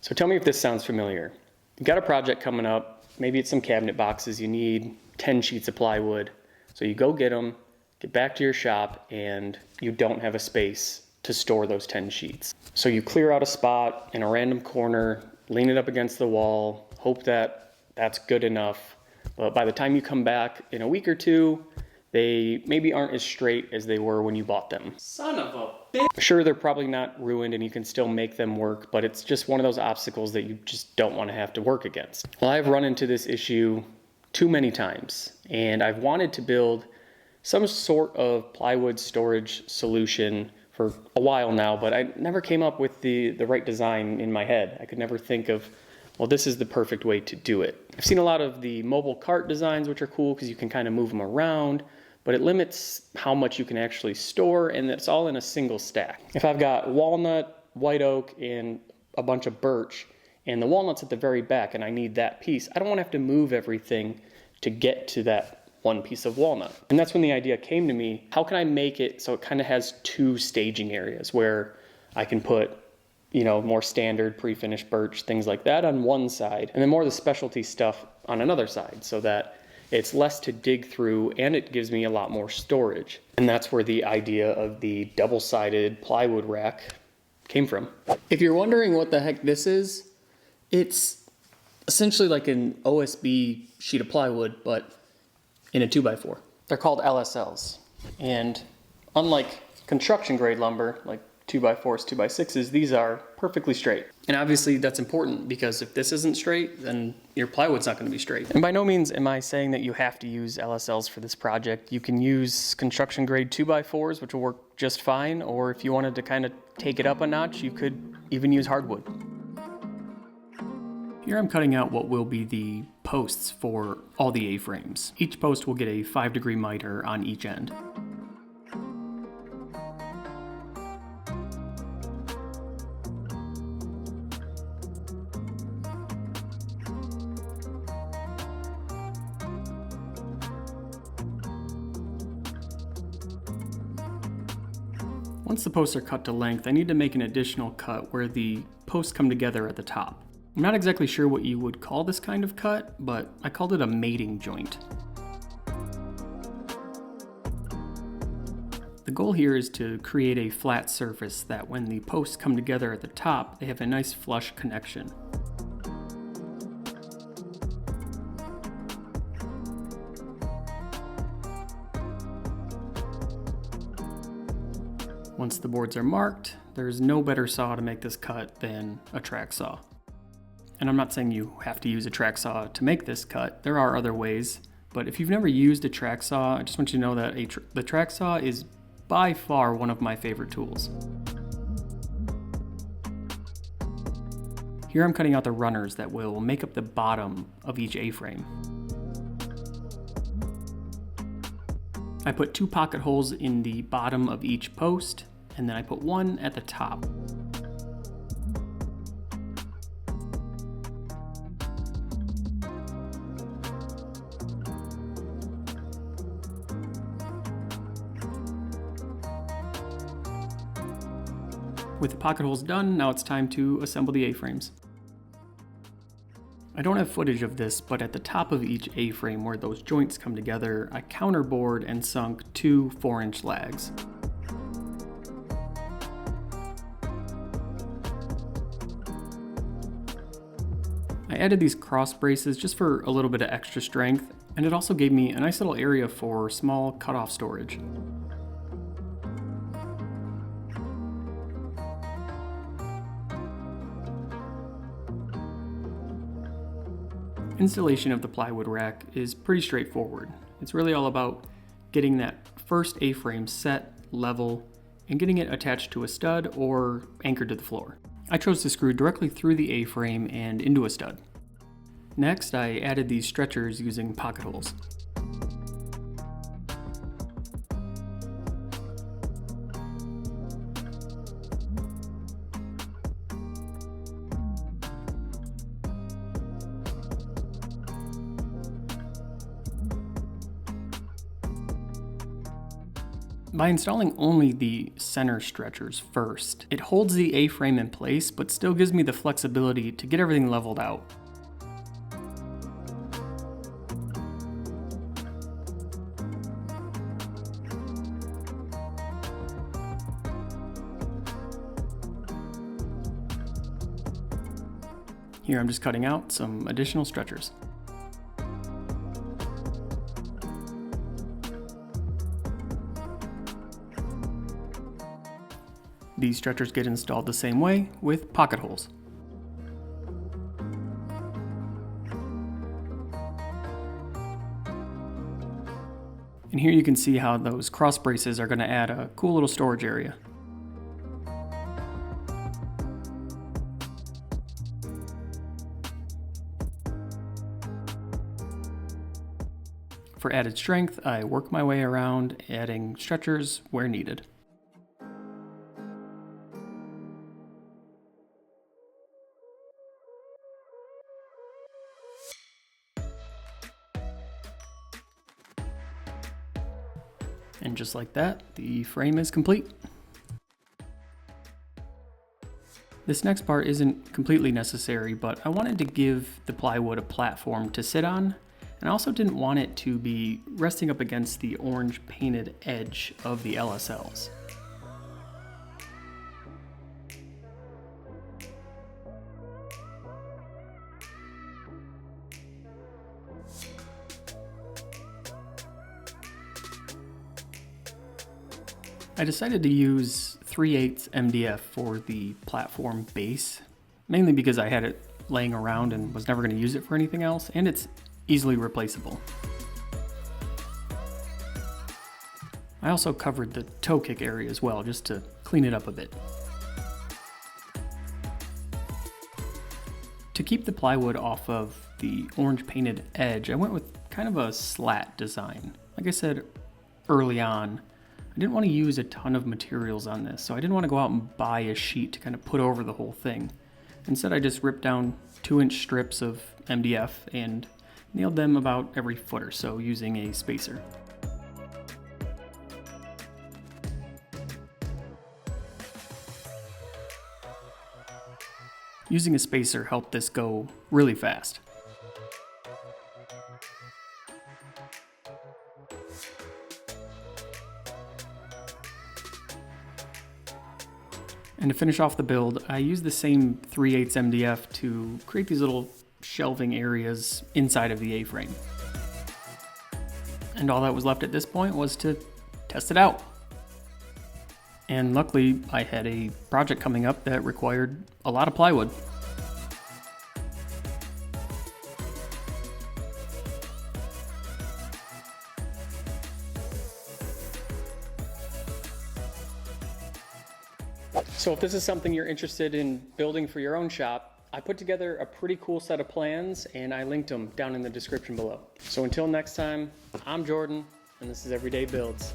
So tell me if this sounds familiar. You've got a project coming up, maybe it's some cabinet boxes, you need 10 sheets of plywood. So you go get them, get back to your shop, and you don't have a space to store those 10 sheets. So you clear out a spot in a random corner, lean it up against the wall, hope that that's good enough. But by the time you come back in a week or two, they maybe aren't as straight as they were when you bought them. Son of a bitch. Sure, they're probably not ruined and you can still make them work, but it's just one of those obstacles that you just don't want to have to work against. Well, I've run into this issue too many times, and I've wanted to build some sort of plywood storage solution for a while now, but I never came up with the right design in my head. I could never think of, well, this is the perfect way to do it. I've seen a lot of the mobile cart designs, which are cool because you can kind of move them around, but it limits how much you can actually store, and it's all in a single stack. If I've got walnut, white oak, and a bunch of birch, and the walnut's at the very back and I need that piece, I don't want to have to move everything to get to that one piece of walnut. And that's when the idea came to me, how can I make it so it kind of has two staging areas where I can put, you know, more standard pre-finished birch, things like that on one side, and then more of the specialty stuff on another side, so that it's less to dig through and it gives me a lot more storage. And that's where the idea of the double-sided plywood rack came from. If you're wondering what the heck this is, it's essentially like an OSB sheet of plywood, but in a 2x4. They're called LSLs. And unlike construction grade lumber, like 2x4s, 2x6s, these are perfectly straight. And obviously that's important because if this isn't straight, then your plywood's not going to be straight. And by no means am I saying that you have to use LSLs for this project. You can use construction grade 2x4s, which will work just fine, or if you wanted to kind of take it up a notch, you could even use hardwood. Here I'm cutting out what will be the posts for all the A-frames. Each post will get a 5-degree miter on each end. Once the posts are cut to length, I need to make an additional cut where the posts come together at the top. I'm not exactly sure what you would call this kind of cut, but I called it a mating joint. The goal here is to create a flat surface that when the posts come together at the top, they have a nice flush connection. Once the boards are marked, there's no better saw to make this cut than a track saw. And I'm not saying you have to use a track saw to make this cut. There are other ways, but if you've never used a track saw, I just want you to know that the track saw is by far one of my favorite tools. Here I'm cutting out the runners that will make up the bottom of each A-frame. I put 2 pocket holes in the bottom of each post, and then I put one at the top. With the pocket holes done, now it's time to assemble the A-frames. I don't have footage of this, but at the top of each A-frame where those joints come together, I counterbored and sunk 2 4-inch lags. I added these cross braces just for a little bit of extra strength, and it also gave me a nice little area for small cut-off storage. Installation of the plywood rack is pretty straightforward. It's really all about getting that first A-frame set, level, and getting it attached to a stud or anchored to the floor. I chose to screw directly through the A-frame and into a stud. Next, I added these stretchers using pocket holes. By installing only the center stretchers first, it holds the A-frame in place but still gives me the flexibility to get everything leveled out. Here I'm just cutting out some additional stretchers. These stretchers get installed the same way, with pocket holes. And here you can see how those cross braces are going to add a cool little storage area. For added strength, I work my way around, adding stretchers where needed. And just like that, the frame is complete. This next part isn't completely necessary, but I wanted to give the plywood a platform to sit on, and I also didn't want it to be resting up against the orange painted edge of the LSLs. I decided to use 3/8 MDF for the platform base, mainly because I had it laying around and was never going to use it for anything else, and it's easily replaceable. I also covered the toe kick area as well, just to clean it up a bit. To keep the plywood off of the orange painted edge, I went with kind of a slat design. Like I said early on, I didn't want to use a ton of materials on this, so I didn't want to go out and buy a sheet to kind of put over the whole thing. Instead, I just ripped down 2-inch strips of MDF and nailed them about every foot or so using a spacer. Using a spacer helped this go really fast. And to finish off the build, I used the same 3/8 MDF to create these little shelving areas inside of the A-frame. And all that was left at this point was to test it out. And luckily, I had a project coming up that required a lot of plywood. So if this is something you're interested in building for your own shop, I put together a pretty cool set of plans and I linked them down in the description below. So until next time, I'm Jordan and this is Everyday Builds.